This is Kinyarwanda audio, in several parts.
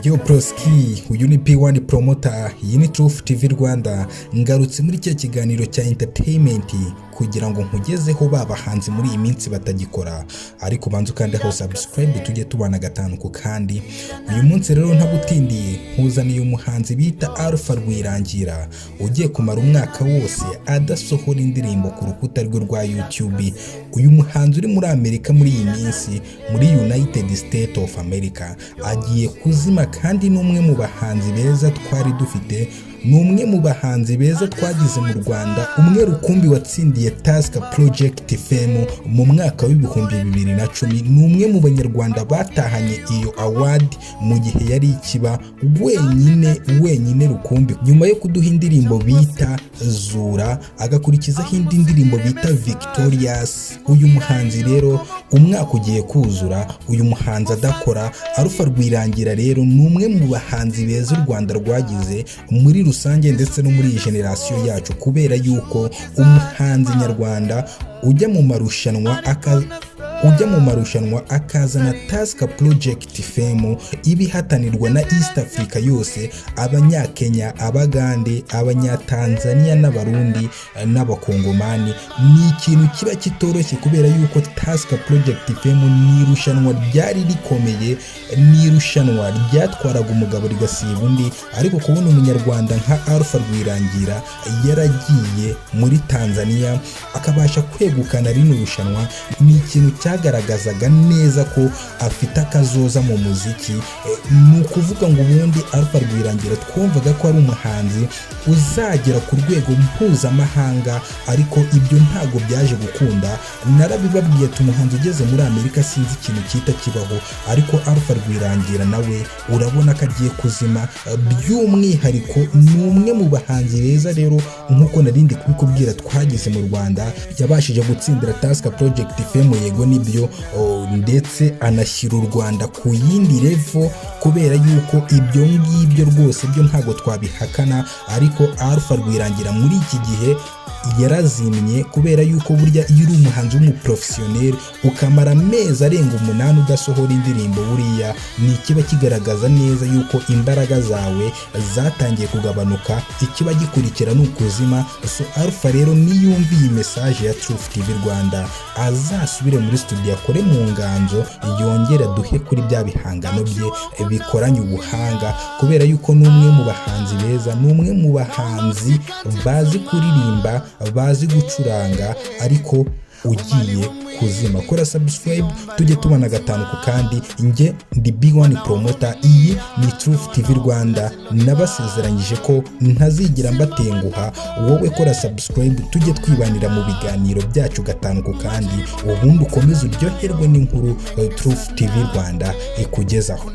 Yo Proski, uyu ni P1 promoter, iyi ni Truth TV Rwanda, ngarutse muri cya kiganiro cya entertainment kugira ngo nkugezeho babahanzi muri iyi minsi batagikora, ariko banzu kandi aho subscribe tujye tubana gatanu ku kandi. Uyu munsi rero ntagutindiye nkuzaniye umuhanzi bita Rwirangira, ugiye kumara umwaka wose adasohora indirimbo ku rukuta rwe rwa YouTube. Uyu muhanzi uri muri Amerika muri iyi minsi, muri United States of America, agiye Kuzima kandi n'umwe mu bahanzi beza twari dufite, n'umwe mu bahanzi beza twagize mu Rwanda, umwe rukumbi watsindiye Task Project Fame mu mwaka w'ibihumbi 2010, n'umwe mu banyarwanda batahanye iyo award mu gihe yari ikiba wenyine rukumbi, nyuma yo kuduha indirimbo bita Zura, agakurikizaho indi ndirimbo bita Victorious. Uyu muhanzi rero umwaka ugiye kuzura, uyu muhanzi adakora. Rwirangira rero n'umwe mu bahanzi beza u Rwanda rwagize muri rusange ndetse no muri iyi generation yacu, kubera yuko umuhanzi nyarwanda ujya mu marushanwa akazana Task Project Fame ibihatanirwa na East Africa yose, Abanyakenya, Abagande, Abanyatanzania n'Abarundi n'Abakongomani. Ni ikintu kiba kitoroshye kubera yuko Task Project Fame ni irushanwa ryari rikomeye, ni irushanwa ryatwaraga umugabo rigasiba undi, ariko kubona umunyarwanda nka Rwirangira yaragiye muri Tanzania akabasha kwegukana rino rushanwa, ni ikintu cyagaragazaga neza ko afite akazoza mu muziki. Ni ukuvuga ngo ubundi Rwirangira twumvaga ko ari umuhanzi uzagera ku rwego mpuzamahanga, ariko ibyo ntago byaje gukunda. Narabibabwiye umuhanzi ugeze muri Amerika sinzi ikintu cyita kibaho, ariko Rwirangira nawe urabona ko agiye kuzima. By'umwihariko ni umwe mu bahanzi beza rero, nkuko narindi kubikubwira, twagize mu Rwanda. Yabashije gutsindira Task Project Fame, yego nibyo, ndetse anashyira u Rwanda ku yindi level, kubera yuko ibyo ngibyo rwose byo ntago twabihakana. Ariko Rwirangira muri iki gihe yarazimye, kubera yuko burya iyo uri umuhanzi w'umuprofessionnel ukamara amezi arenga 8 udasohora indirimbo, buriya ni ikiba kigaragaza neza yuko imbaraga zawe zatangiye kugabanuka. Ikiba gikurikira ni ukuzima. So rero niyumva iyi message ya Truth TV Rwanda, azasubire muri studio akore mu nganzo, yongera duhe kuri bya bihangano bye bikoranye ubuhanga, kubera yuko n'umwe mu bahanzi beza, n'umwe mu bahanzi bazi kuririmba, bazi gucuranga. Ariko ugiye kuzima. Kora subscribe tujye tubana gatanu ku kandi. Nge ndi P1 promoter, iyi ni Truth TV Rwanda, nabasezeranyije ko ntazigira mbatenguha. Wowe kora subscribe tujye twibanira mu biganiro byacu gatanu ku kandi, ubundi ukomeze uryoherwe n'inkuru Truth TV Rwanda ikugezaho.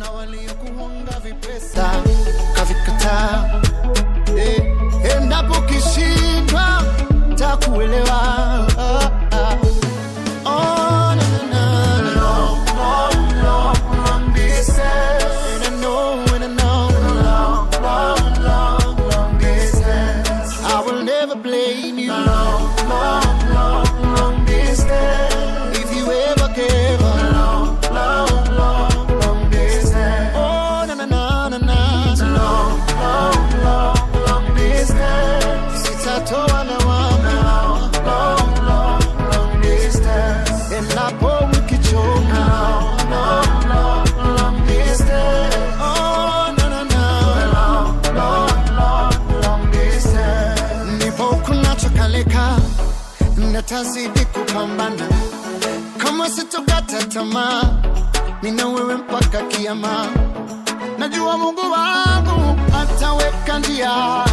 Natazidi kupambana kama sitokata tamaa, nina wewe mpaka kiyama. Najua Mungu wangu ataweka njia.